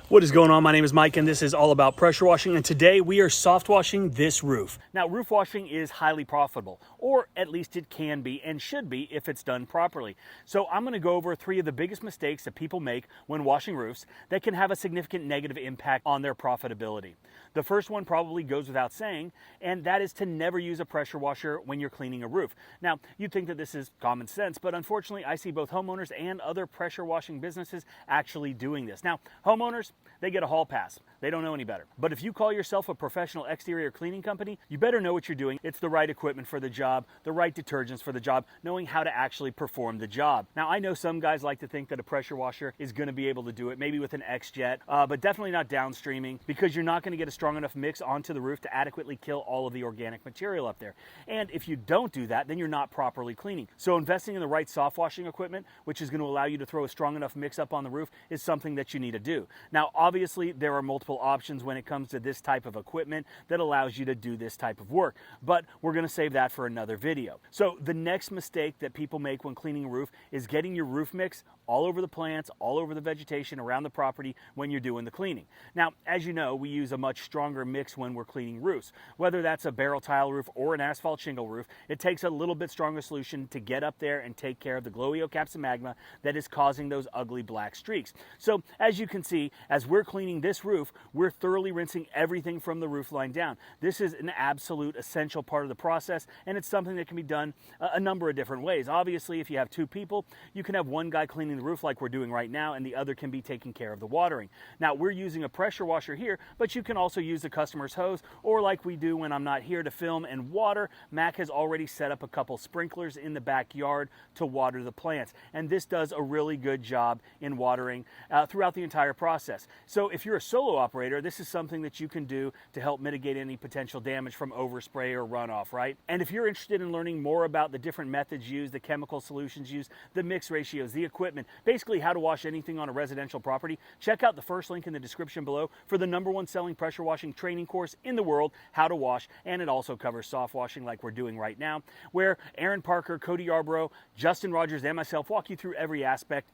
What is going on? My name is Mike and this is all about pressure washing, and today we are soft washing this roof. Now, roof washing is highly profitable, or at least it can be and should be if it's done properly. So I'm going to go over 3 of the biggest mistakes that people make when washing roofs that can have a significant negative impact on their profitability. The first one probably goes without saying, and that is to never use a pressure washer when you're cleaning a roof. Now, you'd think that this is common sense, but unfortunately I see both homeowners and other pressure washing businesses actually doing this. Now, homeowners, they get a hall pass. They don't know any better. But if you call yourself a professional exterior cleaning company, you better know what you're doing. It's the right equipment for the job, the right detergents for the job, knowing how to actually perform the job. Now, I know some guys like to think that a pressure washer is going to be able to do it, maybe with an X-Jet, but definitely not downstreaming, because you're not going to get a strong enough mix onto the roof to adequately kill all of the organic material up there. And if you don't do that, then you're not properly cleaning. So investing in the right soft washing equipment, which is going to allow you to throw a strong enough mix up on the roof, is something that you need to do. Now, obviously, there are multiple options when it comes to this type of equipment that allows you to do this type of work, but we're going to save that for another video. So the next mistake that people make when cleaning a roof is getting your roof mix all over the plants, all over the vegetation around the property when you're doing the cleaning. Now, as you know, we use a much stronger mix when we're cleaning roofs. Whether that's a barrel tile roof or an asphalt shingle roof, it takes a little bit stronger solution to get up there and take care of the glowio-capsomagma that is causing those ugly black streaks. So as you can see, as we're cleaning this roof, we're thoroughly rinsing everything from the roof line down. This is an absolute essential part of the process, and it's something that can be done a number of different ways. Obviously, if you have 2 people, you can have one guy cleaning the roof like we're doing right now, and the other can be taking care of the watering. Now, we're using a pressure washer here, but you can also use the customer's hose, or like we do when I'm not here to film and water, Mac has already set up a couple sprinklers in the backyard to water the plants, and this does a really good job in watering throughout the entire process. So if you're a solo operator, this is something that you can do to help mitigate any potential damage from overspray or runoff, right? And if you're interested in learning more about the different methods used, the chemical solutions used, the mix ratios, the equipment, basically how to wash anything on a residential property, check out the first link in the description below for the #1 selling pressure washing training course in the world, How to Wash, and it also covers soft washing like we're doing right now, where Aaron Parker, Cody Yarbrough, Justin Rogers, and myself walk you through every aspect,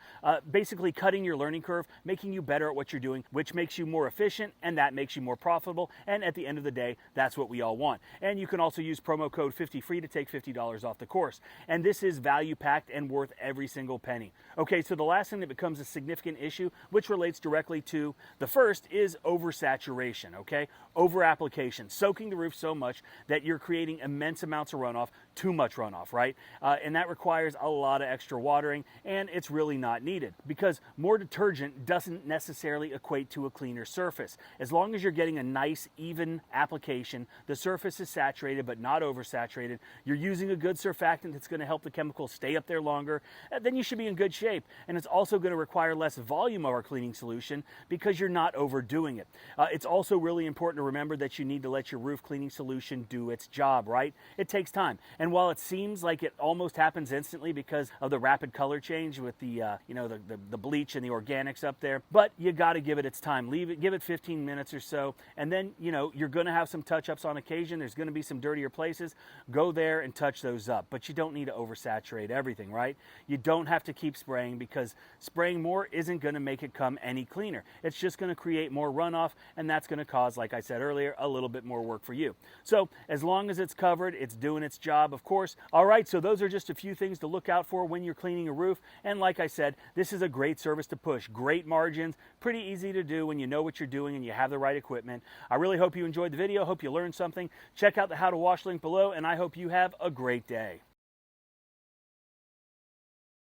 basically cutting your learning curve, making you better at what you're doing, which makes you more efficient, and that makes you more profitable, and at the end of the day, that's what we all want. And you can also use promo code 50FREE to take $50 off the course. And this is value-packed and worth every single penny. Okay, so the last thing that becomes a significant issue, which relates directly to the first, is oversaturation, okay? Over-application, soaking the roof so much that you're creating immense amounts of runoff, too much runoff, right? And that requires a lot of extra watering, and it's really not needed, because more detergent doesn't necessarily equate to a cleaner surface. As long as you're getting a nice, even application, the surface is saturated but not oversaturated, you're using a good surfactant that's going to help the chemicals stay up there longer, then you should be in good shape. And it's also going to require less volume of our cleaning solution because you're not overdoing it. It's also really important to remember that you need to let your roof cleaning solution do its job, right? It takes time. And while it seems like it almost happens instantly because of the rapid color change with the bleach and the organics up there, but you got to give it its time. Give it 15 minutes or so, and then you're going to have some touch-ups on occasion. There's going to be some dirtier places. Go there and touch those up, but you don't need to oversaturate everything, right? You don't have to keep spraying, because spraying more isn't going to make it come any cleaner. It's just going to create more runoff, and that's going to cause, like I said earlier, a little bit more work for you. So as long as it's covered, it's doing its job, of course. All right, so those are just a few things to look out for when you're cleaning a roof. And like I said, this is a great service to push. Great margins, pretty easy to do when you know what you're doing and you have the right equipment. I really hope you enjoyed the video. Hope you learned something. Check out the How to Wash link below, and I hope you have a great day.